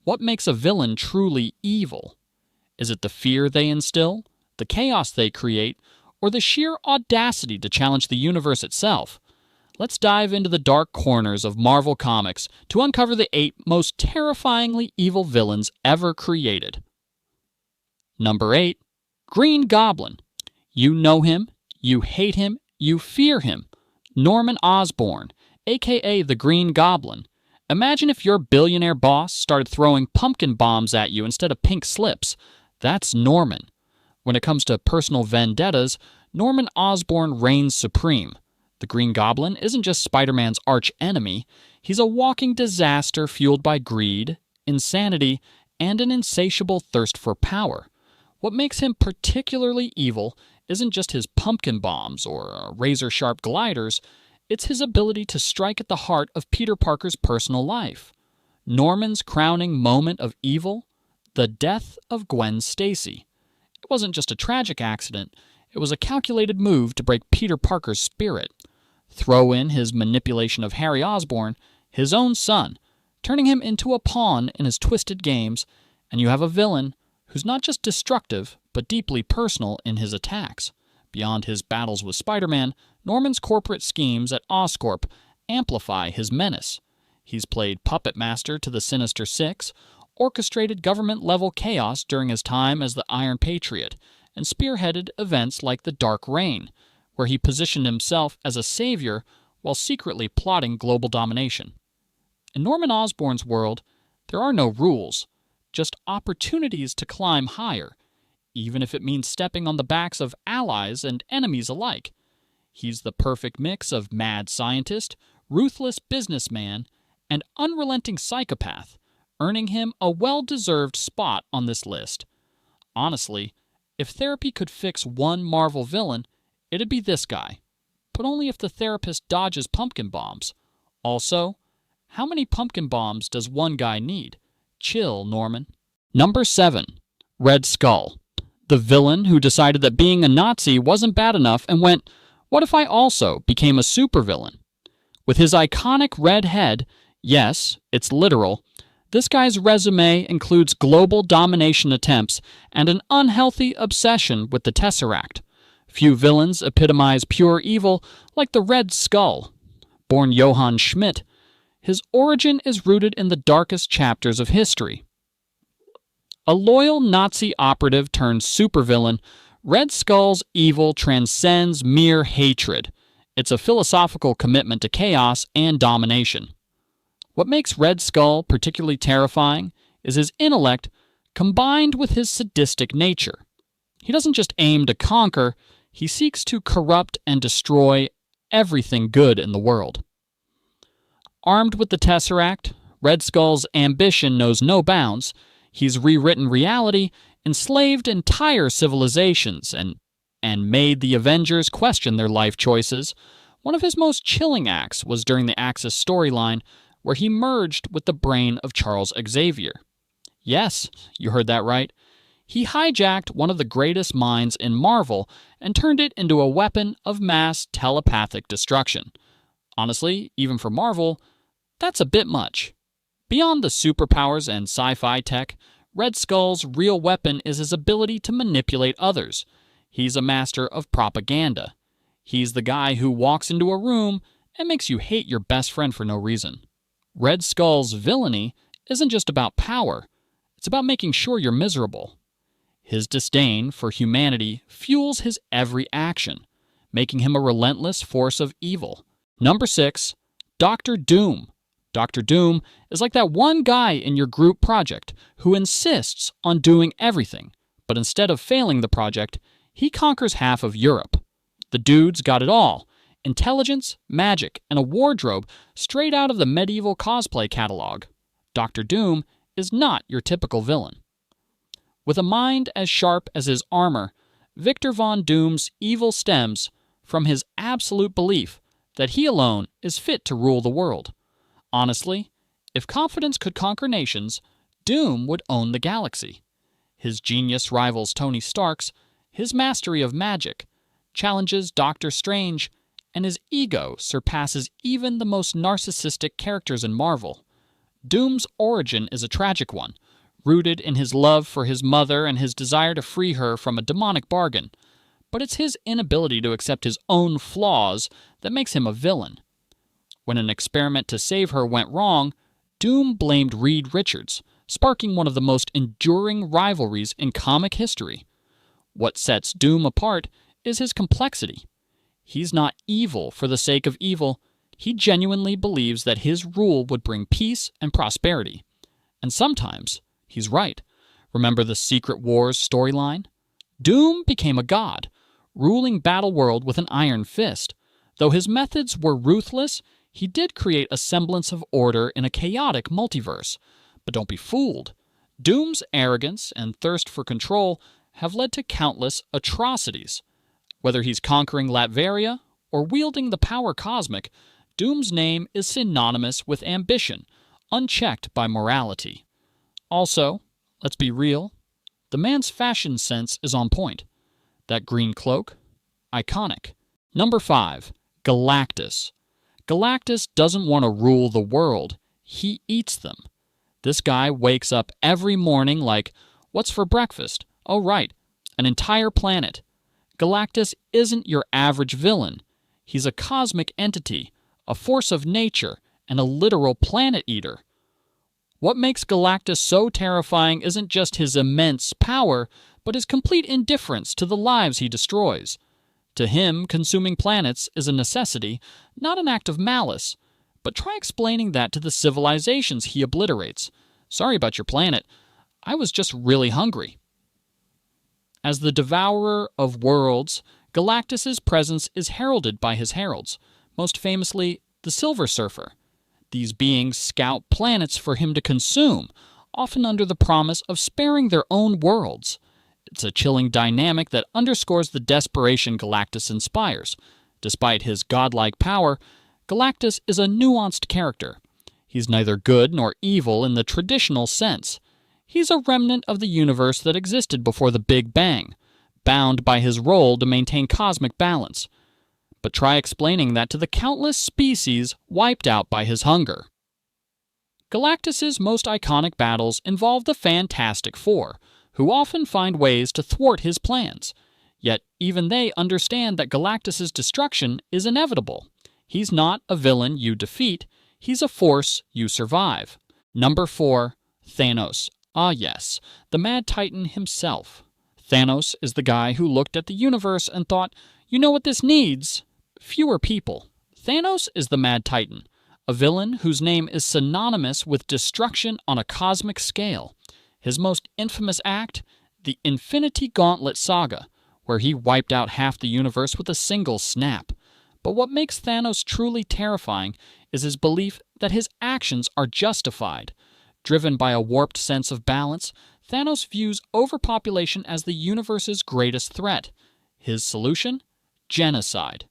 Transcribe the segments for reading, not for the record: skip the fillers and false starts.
What makes a villain truly evil? Is it the fear they instill, the chaos they create, or the sheer audacity to challenge the universe itself? Let's dive into the dark corners of Marvel Comics to uncover the 8 most terrifyingly evil villains ever created. Number 8. Green Goblin. You know him, you hate him, you fear him. Norman Osborn, aka the Green Goblin. Imagine if your billionaire boss started throwing pumpkin bombs at you instead of pink slips. That's Norman. When it comes to personal vendettas, Norman Osborn reigns supreme. The Green Goblin isn't just Spider-Man's arch-enemy. He's a walking disaster fueled by greed, insanity, and an insatiable thirst for power. What makes him particularly evil isn't just his pumpkin bombs or razor-sharp gliders. It's his ability to strike at the heart of Peter Parker's personal life. Norman's crowning moment of evil? The death of Gwen Stacy. It wasn't just a tragic accident. It was a calculated move to break Peter Parker's spirit. Throw in his manipulation of Harry Osborn, his own son, turning him into a pawn in his twisted games, and you have a villain who's not just destructive, but deeply personal in his attacks. Beyond his battles with Spider-Man, Norman's corporate schemes at Oscorp amplify his menace. He's played puppet master to the Sinister Six, orchestrated government-level chaos during his time as the Iron Patriot, and spearheaded events like the Dark Reign, where he positioned himself as a savior while secretly plotting global domination. In Norman Osborn's world, there are no rules, just opportunities to climb higher, even if it means stepping on the backs of allies and enemies alike. He's the perfect mix of mad scientist, ruthless businessman, and unrelenting psychopath, earning him a well-deserved spot on this list. Honestly, if therapy could fix one Marvel villain, it'd be this guy. But only if the therapist dodges pumpkin bombs. Also, how many pumpkin bombs does one guy need? Chill, Norman. Number 7. Red Skull. The villain who decided that being a Nazi wasn't bad enough and went, what if I also became a supervillain? With his iconic red head, yes, it's literal, this guy's resume includes global domination attempts and an unhealthy obsession with the Tesseract. Few villains epitomize pure evil like the Red Skull. Born Johann Schmidt, his origin is rooted in the darkest chapters of history. A loyal Nazi operative turned supervillain, Red Skull's evil transcends mere hatred. It's a philosophical commitment to chaos and domination. What makes Red Skull particularly terrifying is his intellect combined with his sadistic nature. He doesn't just aim to conquer, he seeks to corrupt and destroy everything good in the world. Armed with the Tesseract, Red Skull's ambition knows no bounds. He's rewritten reality, enslaved entire civilizations, and made the Avengers question their life choices. One of his most chilling acts was during the Axis storyline, where he merged with the brain of Charles Xavier. Yes, you heard that right. He hijacked one of the greatest minds in Marvel and turned it into a weapon of mass telepathic destruction. Honestly, even for Marvel, that's a bit much. Beyond the superpowers and sci-fi tech, Red Skull's real weapon is his ability to manipulate others. He's a master of propaganda. He's the guy who walks into a room and makes you hate your best friend for no reason. Red Skull's villainy isn't just about power. It's about making sure you're miserable. His disdain for humanity fuels his every action, making him a relentless force of evil. Number 6. Dr. Doom. Dr. Doom is like that one guy in your group project who insists on doing everything, but instead of failing the project, he conquers half of Europe. The dude's got it all: intelligence, magic, and a wardrobe straight out of the medieval cosplay catalog. Dr. Doom is not your typical villain. With a mind as sharp as his armor, Victor Von Doom's evil stems from his absolute belief that he alone is fit to rule the world. Honestly, if confidence could conquer nations, Doom would own the galaxy. His genius rivals Tony Stark's, his mastery of magic challenges Doctor Strange, and his ego surpasses even the most narcissistic characters in Marvel. Doom's origin is a tragic one, rooted in his love for his mother and his desire to free her from a demonic bargain. But it's his inability to accept his own flaws that makes him a villain. When an experiment to save her went wrong, Doom blamed Reed Richards, sparking one of the most enduring rivalries in comic history. What sets Doom apart is his complexity. He's not evil for the sake of evil. He genuinely believes that his rule would bring peace and prosperity. And sometimes he's right. Remember the Secret Wars storyline? Doom became a god, ruling Battleworld with an iron fist. Though his methods were ruthless, he did create a semblance of order in a chaotic multiverse. But don't be fooled. Doom's arrogance and thirst for control have led to countless atrocities. Whether he's conquering Latveria or wielding the power cosmic, Doom's name is synonymous with ambition, unchecked by morality. Also, let's be real, the man's fashion sense is on point. That green cloak? Iconic. Number 5. Galactus. Galactus doesn't want to rule the world. He eats them. This guy wakes up every morning like, what's for breakfast? Oh, right, an entire planet. Galactus isn't your average villain. He's a cosmic entity, a force of nature, and a literal planet eater. What makes Galactus so terrifying isn't just his immense power, but his complete indifference to the lives he destroys. To him, consuming planets is a necessity, not an act of malice. But try explaining that to the civilizations he obliterates. Sorry about your planet. I was just really hungry. As the devourer of worlds, Galactus's presence is heralded by his heralds, most famously the Silver Surfer. These beings scout planets for him to consume, often under the promise of sparing their own worlds. It's a chilling dynamic that underscores the desperation Galactus inspires. Despite his godlike power, Galactus is a nuanced character. He's neither good nor evil in the traditional sense. He's a remnant of the universe that existed before the Big Bang, bound by his role to maintain cosmic balance. But try explaining that to the countless species wiped out by his hunger. Galactus's most iconic battles involve the Fantastic Four, who often find ways to thwart his plans. Yet even they understand that Galactus's destruction is inevitable. He's not a villain you defeat, he's a force you survive. Number 4. Thanos. Ah yes, the Mad Titan himself. Thanos is the guy who looked at the universe and thought, you know what this needs? Fewer people. Thanos is the Mad Titan, a villain whose name is synonymous with destruction on a cosmic scale. His most infamous act? The Infinity Gauntlet Saga, where he wiped out half the universe with a single snap. But what makes Thanos truly terrifying is his belief that his actions are justified. Driven by a warped sense of balance, Thanos views overpopulation as the universe's greatest threat. His solution? Genocide.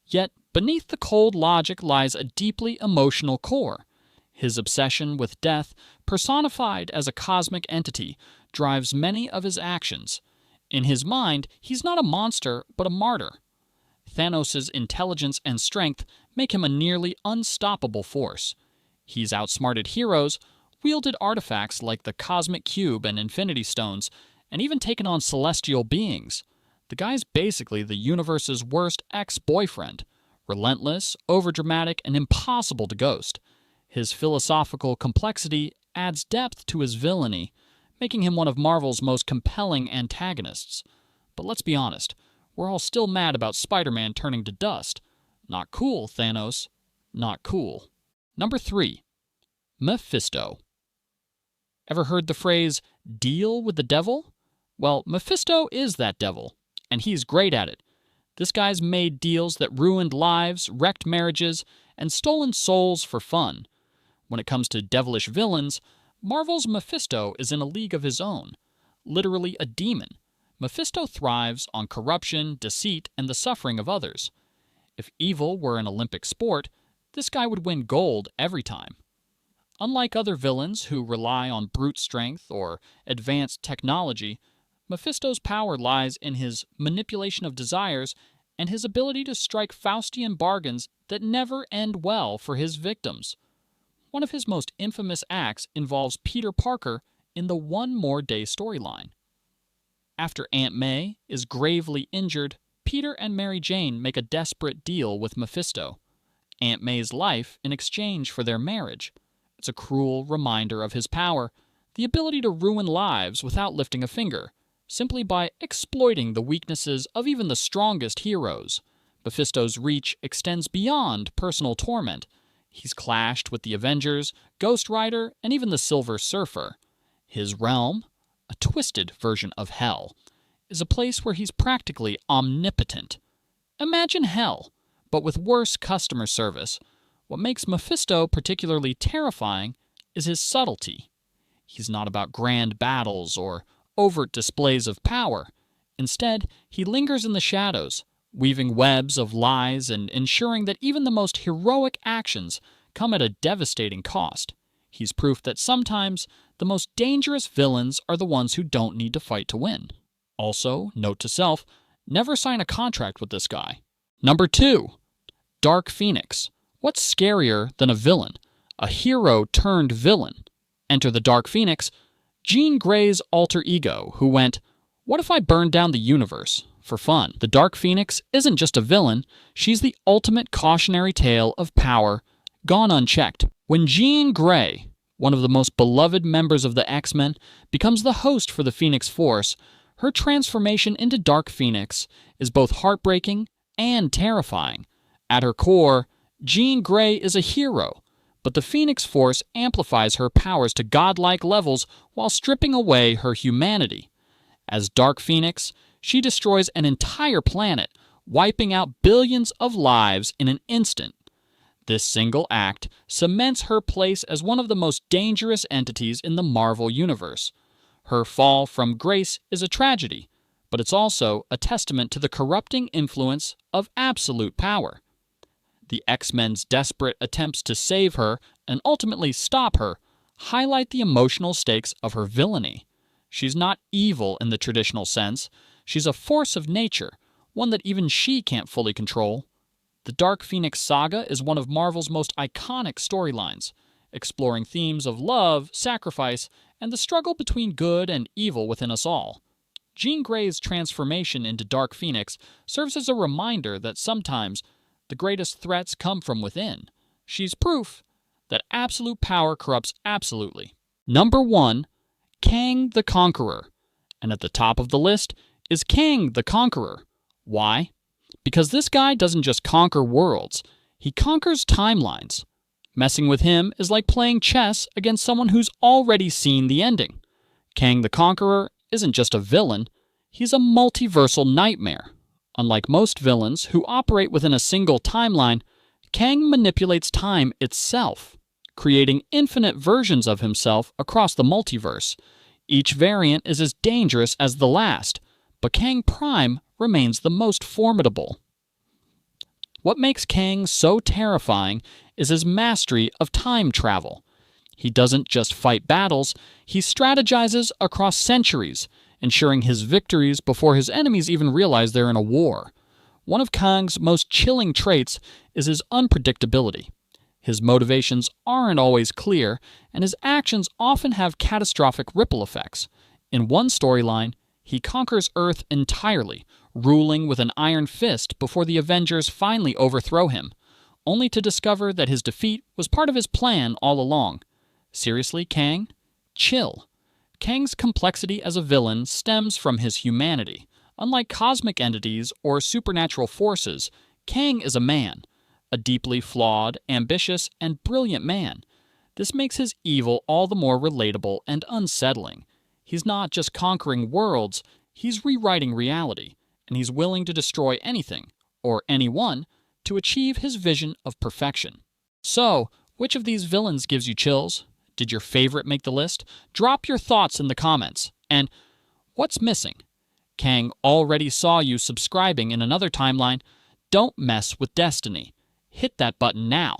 Yet, beneath the cold logic lies a deeply emotional core. His obsession with death, personified as a cosmic entity, drives many of his actions. In his mind, he's not a monster, but a martyr. Thanos' intelligence and strength make him a nearly unstoppable force. He's outsmarted heroes, wielded artifacts like the Cosmic Cube and Infinity Stones, and even taken on celestial beings. The guy's basically the universe's worst ex-boyfriend. Relentless, overdramatic, and impossible to ghost. His philosophical complexity adds depth to his villainy, making him one of Marvel's most compelling antagonists. But let's be honest, we're all still mad about Spider-Man turning to dust. Not cool, Thanos. Not cool. Number 3. Mephisto. Ever heard the phrase, deal with the devil? Well, Mephisto is that devil, and he's great at it. This guy's made deals that ruined lives, wrecked marriages, and stolen souls for fun. When it comes to devilish villains, Marvel's Mephisto is in a league of his own. Literally a demon. Mephisto thrives on corruption, deceit, and the suffering of others. If evil were an Olympic sport, this guy would win gold every time. Unlike other villains who rely on brute strength or advanced technology, Mephisto's power lies in his manipulation of desires and his ability to strike Faustian bargains that never end well for his victims. one of his most infamous acts involves Peter Parker in the One More Day storyline. After Aunt May is gravely injured, Peter and Mary Jane make a desperate deal with Mephisto. Aunt May's life in exchange for their marriage. It's a cruel reminder of his power, the ability to ruin lives without lifting a finger, simply by exploiting the weaknesses of even the strongest heroes. Mephisto's reach extends beyond personal torment. He's clashed with the Avengers, Ghost Rider, and even the Silver Surfer. His realm, a twisted version of hell, is a place where he's practically omnipotent. Imagine hell, but with worse customer service. What makes Mephisto particularly terrifying is his subtlety. He's not about grand battles or overt displays of power. Instead, he lingers in the shadows, weaving webs of lies and ensuring that even the most heroic actions come at a devastating cost. He's proof that sometimes the most dangerous villains are the ones who don't need to fight to win. Also, note to self, never sign a contract with this guy. Number 2. Dark Phoenix. What's scarier than a villain? A hero turned villain. Enter the Dark Phoenix, Jean Grey's alter ego, who went, "What if I burned down the universe for fun?" The Dark Phoenix isn't just a villain, she's the ultimate cautionary tale of power gone unchecked. When Jean Grey, one of the most beloved members of the X-Men, becomes the host for the Phoenix Force, her transformation into Dark Phoenix is both heartbreaking and terrifying. At her core, Jean Grey is a hero, but the Phoenix Force amplifies her powers to godlike levels while stripping away her humanity. As Dark Phoenix, she destroys an entire planet, wiping out billions of lives in an instant. This single act cements her place as one of the most dangerous entities in the Marvel Universe. Her fall from grace is a tragedy, but it's also a testament to the corrupting influence of absolute power. The X-Men's desperate attempts to save her and ultimately stop her highlight the emotional stakes of her villainy. She's not evil in the traditional sense. She's a force of nature, one that even she can't fully control. The Dark Phoenix saga is one of Marvel's most iconic storylines, exploring themes of love, sacrifice, and the struggle between good and evil within us all. Jean Grey's transformation into Dark Phoenix serves as a reminder that sometimes the greatest threats come from within. She's proof that absolute power corrupts absolutely. Number 1, Kang the Conqueror. And at the top of the list is Kang the Conqueror. Why? Because this guy doesn't just conquer worlds, he conquers timelines. Messing with him is like playing chess against someone who's already seen the ending. Kang the Conqueror isn't just a villain, he's a multiversal nightmare. Unlike most villains who operate within a single timeline, Kang manipulates time itself, creating infinite versions of himself across the multiverse. Each variant is as dangerous as the last, but Kang Prime remains the most formidable. What makes Kang so terrifying is his mastery of time travel. He doesn't just fight battles, he strategizes across centuries, ensuring his victories before his enemies even realize they're in a war. One of Kang's most chilling traits is his unpredictability. His motivations aren't always clear, and his actions often have catastrophic ripple effects. In one storyline, he conquers Earth entirely, ruling with an iron fist before the Avengers finally overthrow him, only to discover that his defeat was part of his plan all along. Seriously, Kang? Chill. Kang's complexity as a villain stems from his humanity. Unlike cosmic entities or supernatural forces, Kang is a man, a deeply flawed, ambitious, and brilliant man. This makes his evil all the more relatable and unsettling. He's not just conquering worlds, he's rewriting reality, and he's willing to destroy anything, or anyone, to achieve his vision of perfection. So, which of these villains gives you chills? Did your favorite make the list? Drop your thoughts in the comments. And what's missing? Kang already saw you subscribing in another timeline. Don't mess with destiny. Hit that button now.